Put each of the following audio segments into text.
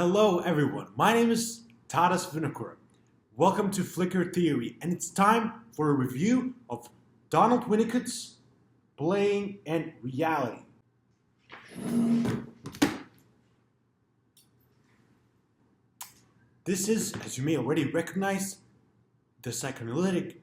Hello everyone, my name is Tadas Winnicott. Welcome to Flicker Theory, and it's time for a review of Donald Winnicott's Playing and Reality. This is, as you may already recognize, the psychoanalytic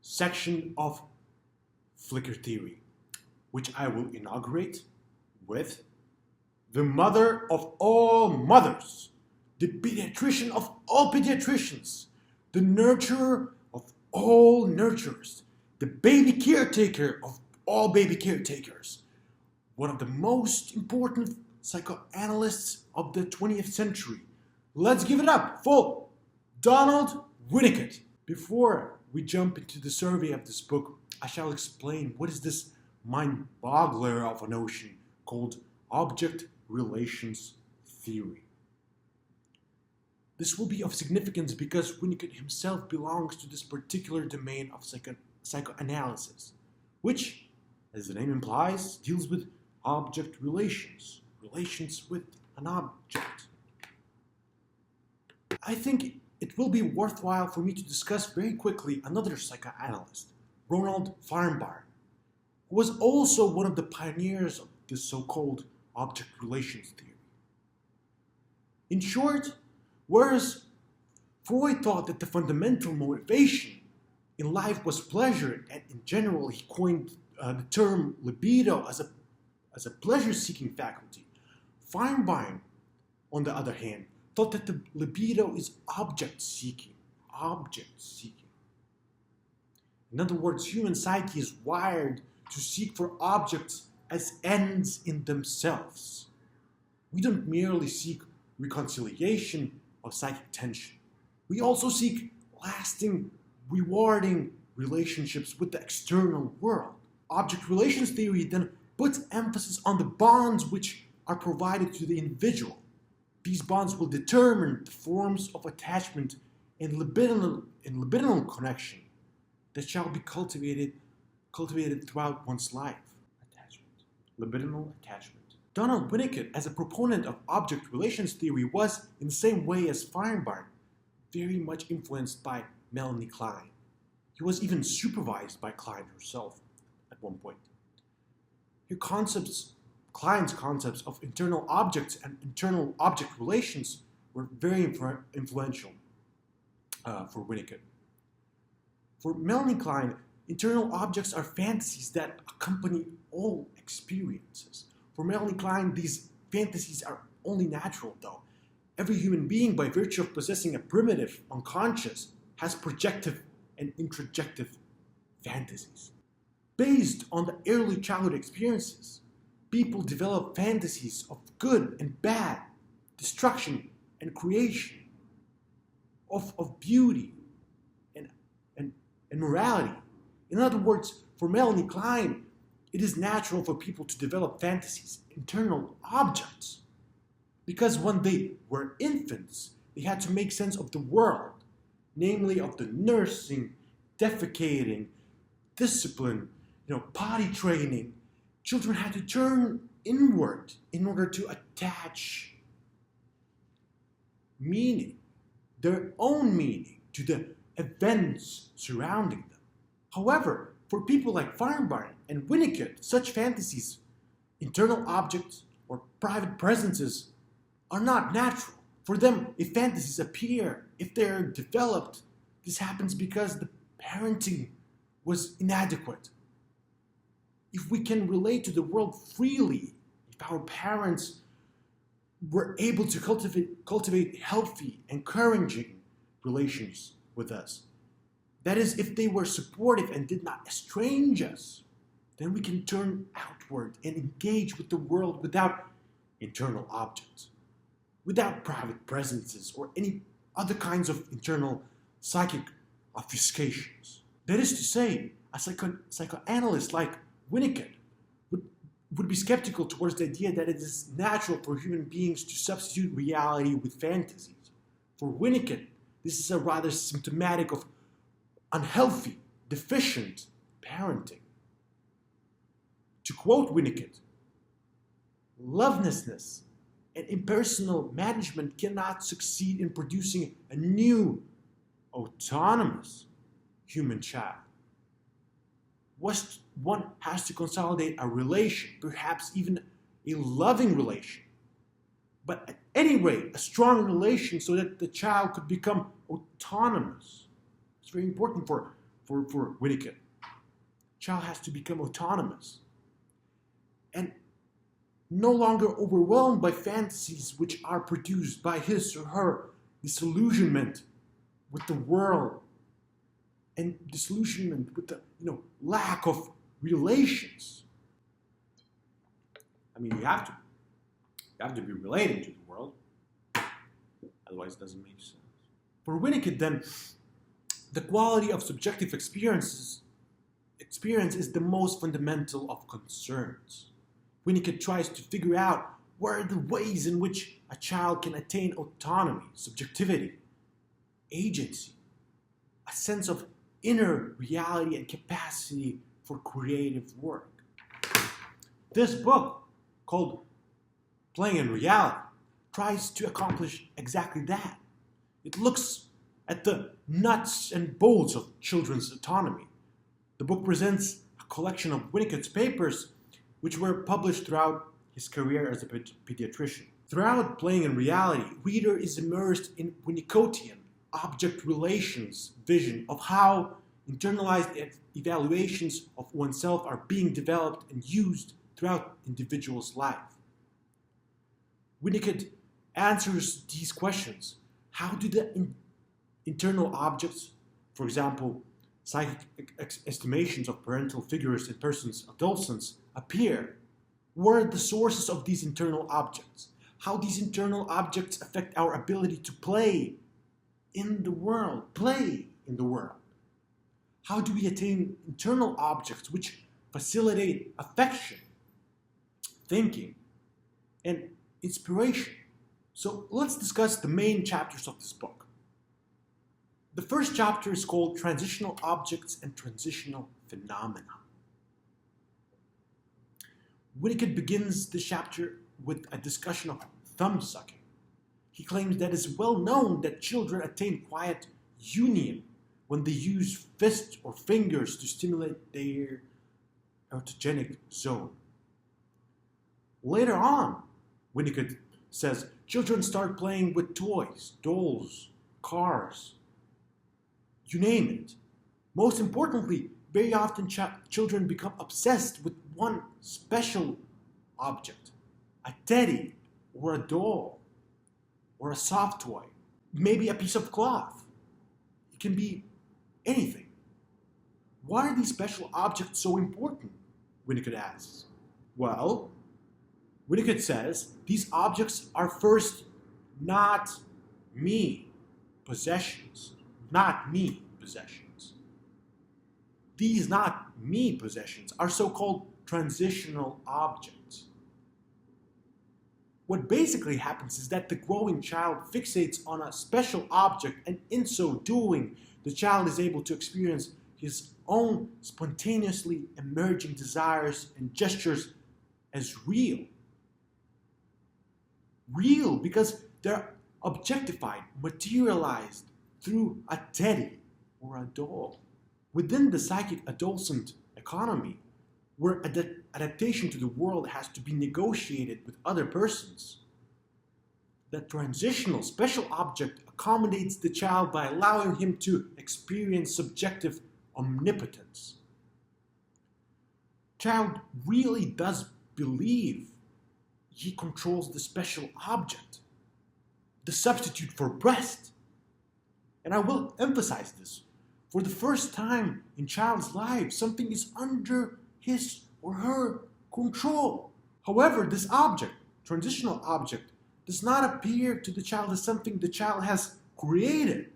section of Flicker Theory, which I will inaugurate with the mother of all mothers, the pediatrician of all pediatricians, the nurturer of all nurturers, the baby caretaker of all baby caretakers, one of the most important psychoanalysts of the 20th century. Let's give it up for Donald Winnicott. Before we jump into the survey of this book, I shall explain what is this mind-boggler of a notion called object relations theory. This will be of significance because Winnicott himself belongs to this particular domain of psychoanalysis, which, as the name implies, deals with object relations with an object. I think it will be worthwhile for me to discuss very quickly another psychoanalyst, Ronald Feinberg, who was also one of the pioneers of this so-called object relations theory. In short, whereas Freud thought that the fundamental motivation in life was pleasure, and in general he coined the term libido as a pleasure-seeking faculty, Feinberg, on the other hand, thought that the libido is object-seeking. In other words, human psyche is wired to seek for objects as ends in themselves. We don't merely seek reconciliation of psychic tension. We also seek lasting, rewarding relationships with the external world. Object relations theory then puts emphasis on the bonds which are provided to the individual. These bonds will determine the forms of attachment and libidinal connection that shall be cultivated throughout one's life. Libidinal attachment. Donald Winnicott, as a proponent of object relations theory, was, in the same way as Feinberg, very much influenced by Melanie Klein. He was even supervised by Klein herself at one point. Klein's concepts of internal objects and internal object relations were very influential for Winnicott. For Melanie Klein, internal objects are fantasies that accompany all experiences. For Melanie Klein, these fantasies are only natural, though. Every human being, by virtue of possessing a primitive unconscious, has projective and introjective fantasies. Based on the early childhood experiences, people develop fantasies of good and bad, destruction and creation, of beauty and morality. In other words, for Melanie Klein, it is natural for people to develop fantasies, internal objects, because when they were infants, they had to make sense of the world, namely of the nursing, defecating, discipline, potty training. Children had to turn inward in order to attach meaning, their own meaning, to the events surrounding them. However, for people like Feinberg and Winnicott, such fantasies, internal objects or private presences, are not natural. For them, if fantasies appear, if they're developed, this happens because the parenting was inadequate. If we can relate to the world freely, if our parents were able to cultivate healthy, encouraging relations with us, that is, if they were supportive and did not estrange us, then we can turn outward and engage with the world without internal objects, without private presences or any other kinds of internal psychic obfuscations. That is to say, a psychoanalyst like Winnicott would be skeptical towards the idea that it is natural for human beings to substitute reality with fantasies. For Winnicott, this is a rather symptomatic of unhealthy, deficient parenting. To quote Winnicott, lovelessness and impersonal management cannot succeed in producing a new, autonomous human child. One has to consolidate a relation, perhaps even a loving relation, but at any rate, a strong relation so that the child could become autonomous. It's very important for Winnicott. Child has to become autonomous and no longer overwhelmed by fantasies which are produced by his or her disillusionment with the world and disillusionment with the lack of relations. I mean, you have to be relating to the world, otherwise it doesn't make sense. For Winnicott, then, the quality of subjective experience is the most fundamental of concerns. Winnicott tries to figure out what are the ways in which a child can attain autonomy, subjectivity, agency, a sense of inner reality and capacity for creative work. This book, called Playing in Reality, tries to accomplish exactly that. It looks at the nuts and bolts of children's autonomy. The book presents a collection of Winnicott's papers which were published throughout his career as a pediatrician. Throughout Playing in Reality, reader is immersed in Winnicottian object relations vision of how internalized evaluations of oneself are being developed and used throughout individual's life. Winnicott answers these questions. How do the internal objects, for example, psychic estimations of parental figures in persons, adolescents, appear? What are the sources of these internal objects? How these internal objects affect our ability to play in the world? How do we attain internal objects which facilitate affection, thinking, and inspiration? So let's discuss the main chapters of this book. The first chapter is called Transitional Objects and Transitional Phenomena. Winnicott begins this chapter with a discussion of thumb sucking. He claims that it's well known that children attain quiet union when they use fists or fingers to stimulate their erotomanic zone. Later on, Winnicott says children start playing with toys, dolls, cars, you name it. Most importantly, very often children become obsessed with one special object, a teddy or a doll or a soft toy, maybe a piece of cloth. It can be anything. Why are these special objects so important? Winnicott asks. Well, Winnicott says these objects are first not me possessions. Not me possessions. These not me possessions are so-called transitional objects. What basically happens is that the growing child fixates on a special object, and in so doing, the child is able to experience his own spontaneously emerging desires and gestures as real. Real because they're objectified, materialized through a teddy or a doll. Within the psychic adolescent economy, where adaptation to the world has to be negotiated with other persons, the transitional special object accommodates the child by allowing him to experience subjective omnipotence. Child really does believe he controls the special object, the substitute for breast. And I will emphasize this. For the first time in child's life, something is under his or her control. However, this object, transitional object, does not appear to the child as something the child has created,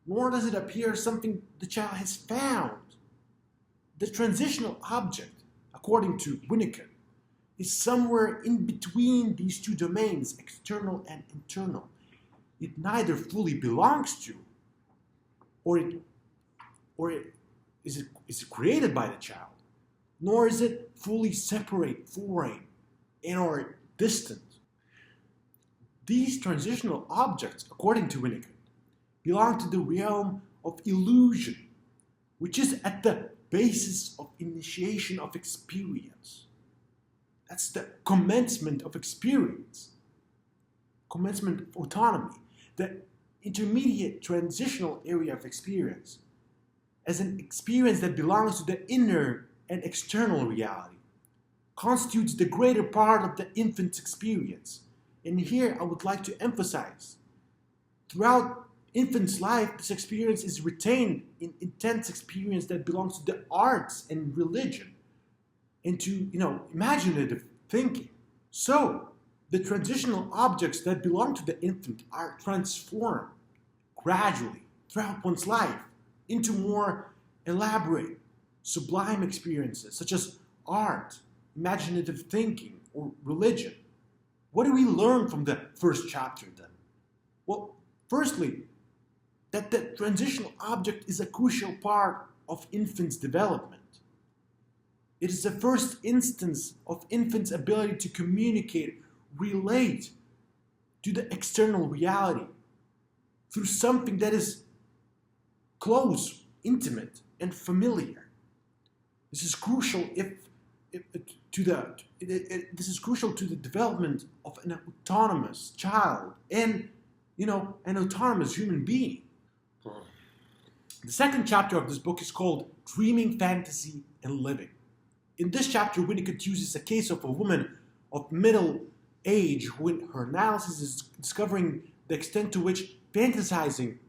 nor does it appear as something the child has found. The transitional object, according to Winnicott, is somewhere in between these two domains, external and internal. It neither fully belongs to, or is it created by the child, nor is it fully separate, foreign, and or distant. These transitional objects, according to Winnicott, belong to the realm of illusion, which is at the basis of initiation of experience. That's the commencement of experience, commencement of autonomy, the intermediate transitional area of experience, as an experience that belongs to the inner and external reality, constitutes the greater part of the infant's experience. And here I would like to emphasize, throughout infant's life, this experience is retained in intense experience that belongs to the arts and religion, and to, imaginative thinking. So, the transitional objects that belong to the infant are transformed gradually throughout one's life into more elaborate, sublime experiences such as art, imaginative thinking, or religion. What do we learn from the first chapter then? Well, firstly, that the transitional object is a crucial part of infant's development. It is the first instance of infant's ability to communicate, relate to the external reality through something that is close, intimate, and familiar. This is crucial this is crucial to the development of an autonomous child and, an autonomous human being. The second chapter of this book is called Dreaming, Fantasy, and Living. In this chapter, Winnicott uses a case of a woman of middle age who, in her analysis, is discovering the extent to which fantasizing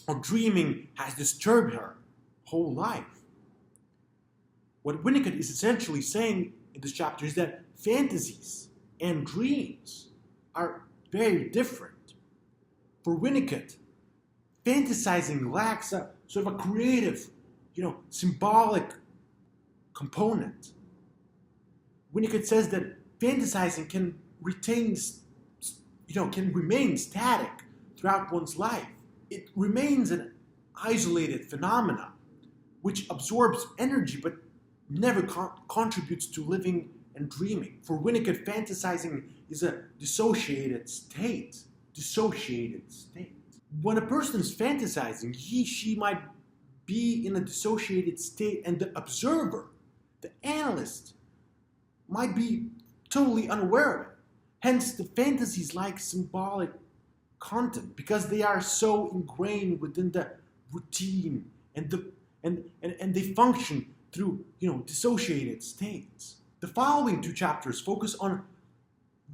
or dreaming has disturbed her whole life. What Winnicott is essentially saying in this chapter is that fantasies and dreams are very different. For Winnicott, fantasizing lacks a sort of a creative, symbolic component. Winnicott says that fantasizing can remain static throughout one's life. It remains an isolated phenomena which absorbs energy but never contributes to living and dreaming. For Winnicott, fantasizing is a dissociated state. When a person is fantasizing, she might be in a dissociated state, and the observer, the analyst, might be totally unaware of it. Hence, the fantasies lack symbolic content because they are so ingrained within the routine and they function through dissociated states. The following two chapters focus on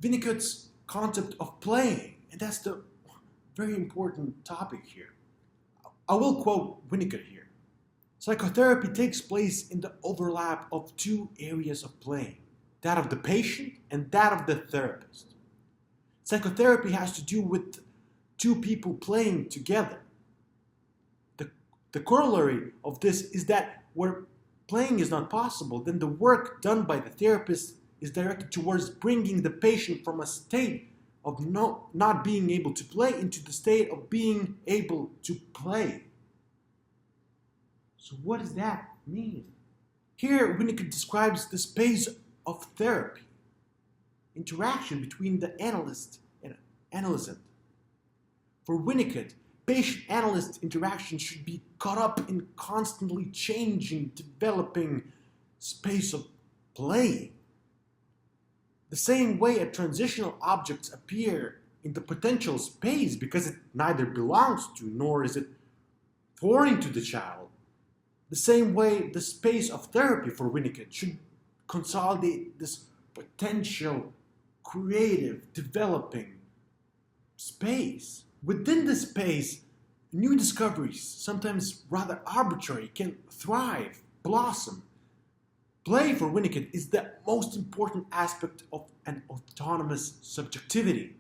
Winnicott's concept of playing, and that's the very important topic here. I will quote Winnicott here. Psychotherapy takes place in the overlap of two areas of playing, that of the patient and that of the therapist. Psychotherapy has to do with two people playing together. The corollary of this is that where playing is not possible, then the work done by the therapist is directed towards bringing the patient from a state of not being able to play into the state of being able to play. So what does that mean? Here, Winnicott describes the space of therapy, interaction between the analyst and analysant. For Winnicott, patient-analyst interaction should be caught up in constantly changing, developing space of playing. The same way transitional objects appear in the potential space because it neither belongs to nor is it foreign to the child. The same way the space of therapy for Winnicott should consolidate this potential, creative, developing space. Within this space, new discoveries, sometimes rather arbitrary, can thrive, blossom. Play for Winnicott is the most important aspect of an autonomous subjectivity.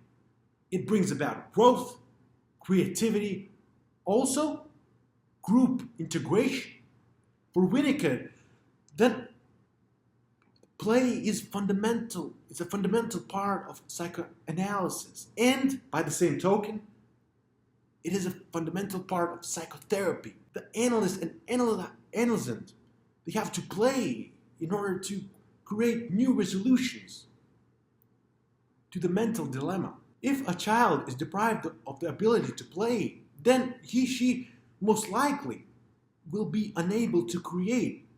It brings about growth, creativity, also group integration. For Winnicott, then play is fundamental. It's a fundamental part of psychoanalysis. And by the same token, it is a fundamental part of psychotherapy. The analyst and analysant, they have to play in order to create new resolutions to the mental dilemma. If a child is deprived of the ability to play, then she most likely will be unable to create,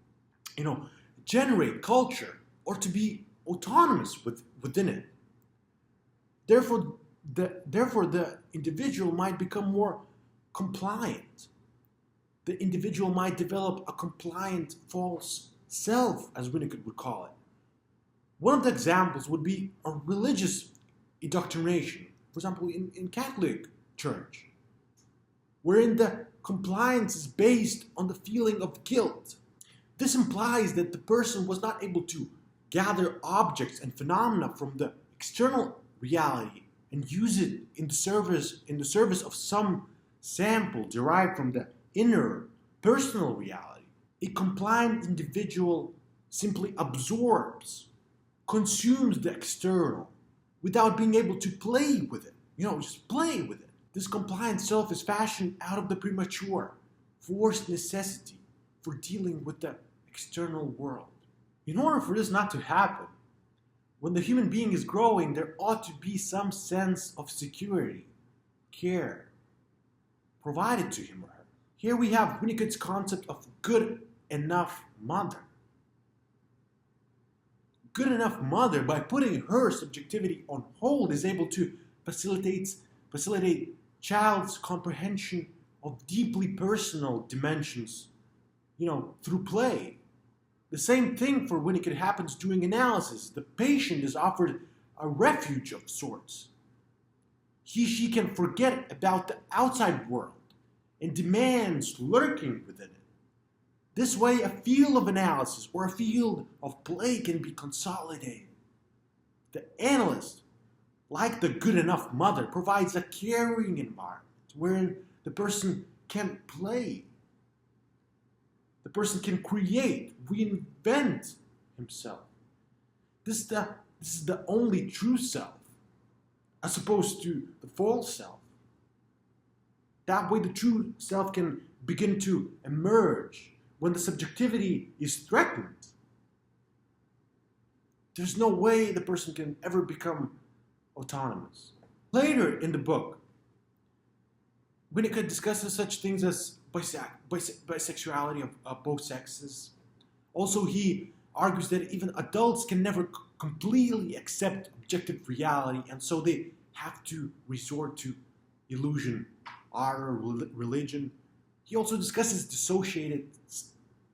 generate culture or to be autonomous within it. Therefore, the individual might become more compliant. The individual might develop a compliant false self, as Winnicott would call it. One of the examples would be a religious indoctrination, for example, in Catholic Church, wherein the compliance is based on the feeling of guilt. This implies that the person was not able to gather objects and phenomena from the external reality and use it in the service of some sample derived from the inner personal reality. A compliant individual simply absorbs, consumes the external without being able to play with it. Just play with it. This compliant self is fashioned out of the premature, forced necessity for dealing with the external world. In order for this not to happen, when the human being is growing, there ought to be some sense of security, care, provided to him or her. Here we have Winnicott's concept of good enough mother. Good enough mother, by putting her subjectivity on hold, is able to facilitate child's comprehension of deeply personal dimensions, through play. The same thing for Winnicott happens during analysis. The patient is offered a refuge of sorts. She can forget about the outside world and demands lurking within it. This way, a field of analysis or a field of play can be consolidated. The analyst, like the good enough mother, provides a caring environment wherein the person can play. The person can create, reinvent himself. This is the only true self, as opposed to the false self. That way the true self can begin to emerge when the subjectivity is threatened. There's no way the person can ever become autonomous. Later in the book, Winnicott discusses such things as bisexuality of both sexes. Also, he argues that even adults can never completely accept objective reality, and so they have to resort to illusion, art, or religion. He also discusses dissociated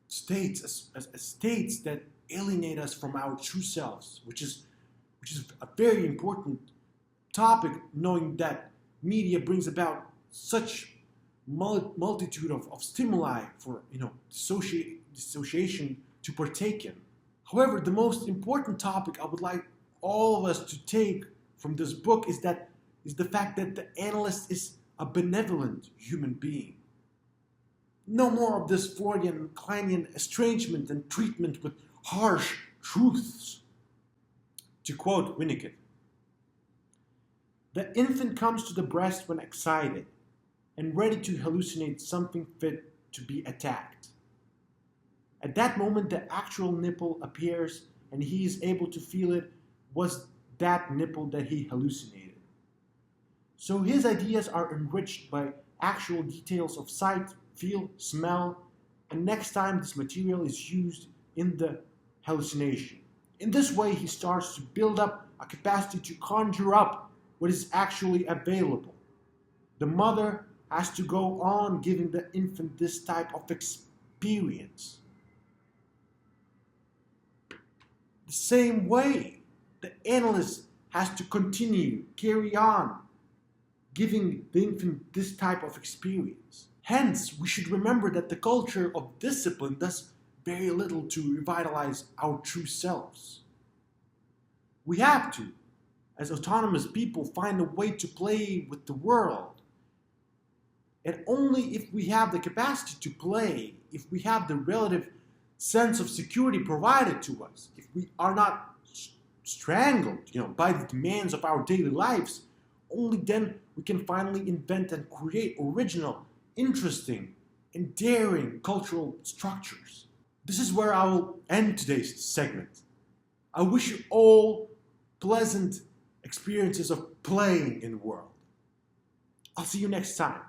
states as states that alienate us from our true selves, which is a very important topic, knowing that media brings about such multitude of stimuli for dissociation to partake in. However, the most important topic I would like all of us to take from this book is the fact that the analyst is a benevolent human being. No more of this Freudian and Kleinian estrangement and treatment with harsh truths. To quote Winnicott, "The infant comes to the breast when excited and ready to hallucinate something fit to be attacked. At that moment, the actual nipple appears and he is able to feel it was that nipple that he hallucinated. So his ideas are enriched by actual details of sight, feel, smell, and next time this material is used in the hallucination. In this way, he starts to build up a capacity to conjure up what is actually available. The mother has to go on giving the infant this type of experience. The same way, the analyst has to continue, carry on, giving the infant this type of experience. Hence, we should remember that the culture of discipline does very little to revitalize our true selves. We have to, as autonomous people, find a way to play with the world. And only if we have the capacity to play, if we have the relative sense of security provided to us, if we are not strangled, by the demands of our daily lives, only then we can finally invent and create original, interesting, and daring cultural structures. This is where I will end today's segment. I wish you all pleasant experiences of playing in the world. I'll see you next time.